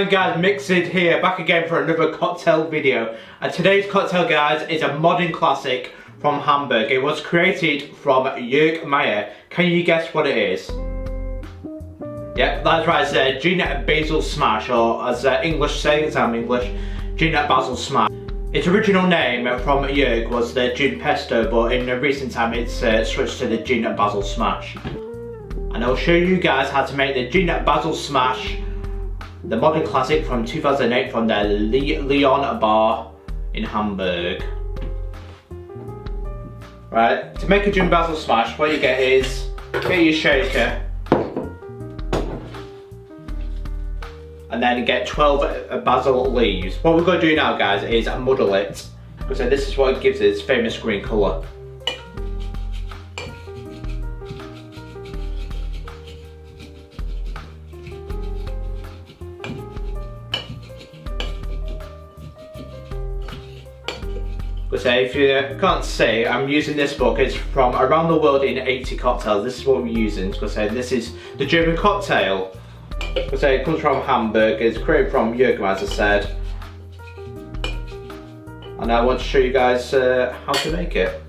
going guys, MixedSid here, back again for another cocktail video. And today's cocktail guys is a modern classic from Hamburg. It was created from Jörg Meyer. Can you guess what it is? Yep, that's right, it's a Gin Basil Smash, or as English say, it's English, Gin Basil Smash. Its original name from Jörg was the Gin Pesto, but in recent time it's switched to the Gin Basil Smash. And I'll show you guys how to make the Gin Basil Smash, the modern classic from 2008 from the Leon bar in Hamburg. Right, to make a Gin Basil Smash, what you get is, get your shaker, and then get 12 basil leaves. What we're going to do now guys is muddle it, because this is what gives it its famous green colour. So if you can't see, I'm using this book. It's from Around the World in 80 Cocktails. This is what we're using. Because this is the German cocktail. Because it comes from Hamburg. It's created from Jörg, as I said. And I want to show you guys how to make it.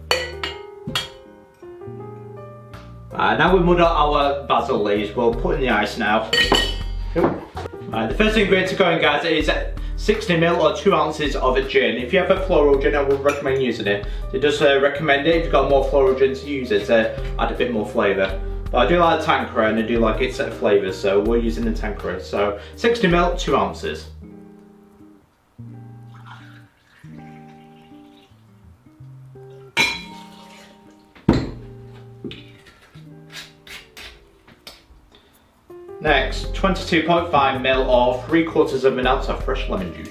Now we muddle our basil leaves. We'll put in the ice now. The first ingredient to go in guys is 60ml or 2 ounces of a gin. If you have a floral gin, I would recommend using it. It does recommend it if you've got more floral gin to use it to add a bit more flavour. But I do like the Tanqueray and I do like its flavours, so we're using the Tanqueray. So 60ml, 2 ounces. Next, 22.5ml or 3/4 of an ounce of fresh lemon juice.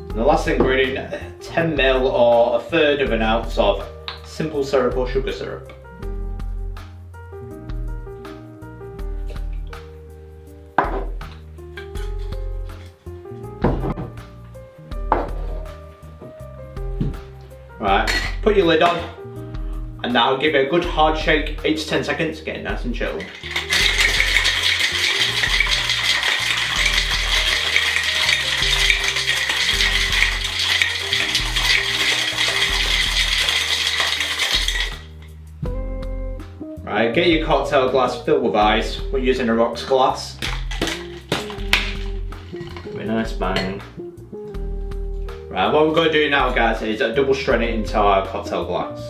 And the last ingredient, 10ml or 1/3 of an ounce of simple syrup or sugar syrup. Right, put your lid on, and now give it a good hard shake, 8 to 10 seconds, get it nice and chilled. Right, get your cocktail glass filled with ice. We're using a rocks glass. Give it a nice bang. Right, what we're going to do now guys is double strain it into our cocktail glass.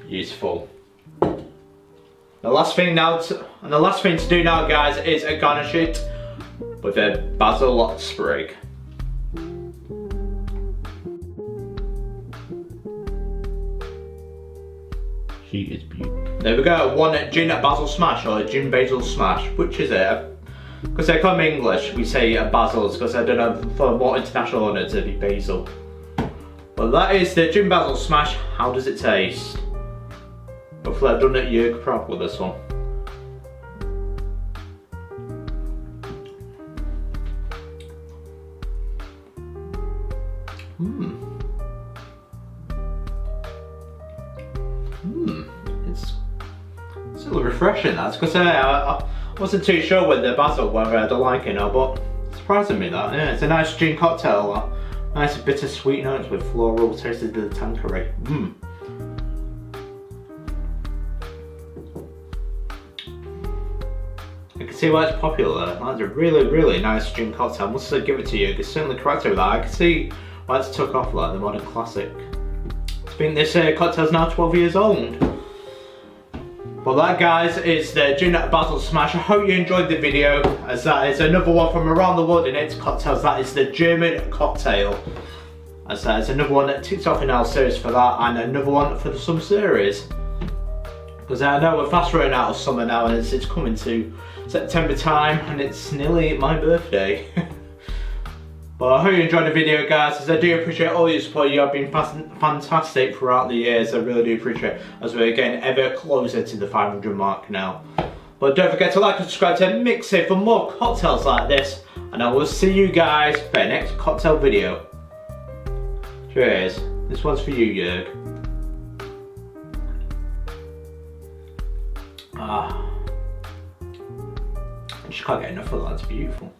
Useful. The last thing to do now guys is garnish it with a basil sprig. She is beautiful. There we go, one Gin Basil Smash or Gin Basil Smash. Which is it? Because they come in English, we say basils, because I don't know for what international honour to be basil. Well, that is the Gin Basil Smash. How does it taste? Hopefully I've done it Jörg proud with this one. It's still refreshing, that's because I wasn't too sure with the basil whether I'd like it or not, but it's surprising me that. Yeah, it's a nice gin cocktail, nice bittersweet notes with floral tasted to the Tanqueray. I can see why it's popular. That's a really nice gin cocktail. I must give it to you. It's certainly correct with that. I can see why it's took off like the modern classic. I think this cocktail's now 12 years old. Well that guys is the Gin Basil Smash. I hope you enjoyed the video, as that is another one from Around the World in 80 Cocktails. That is the German cocktail. As that is another one that ticks off in our series for that, and another one for the summer series. Because I know we're fast running out of summer now, and it's coming to September time, and it's nearly my birthday. But I hope you enjoyed the video, guys, as I do appreciate all your support. You have been fantastic throughout the years. I really do appreciate it, as we're getting ever closer to the 500 mark now. But don't forget to like and subscribe to MixedSid for more cocktails like this, and I will see you guys for the next cocktail video. Cheers. This one's for you, Jörg. I just can't get enough of that, it's beautiful.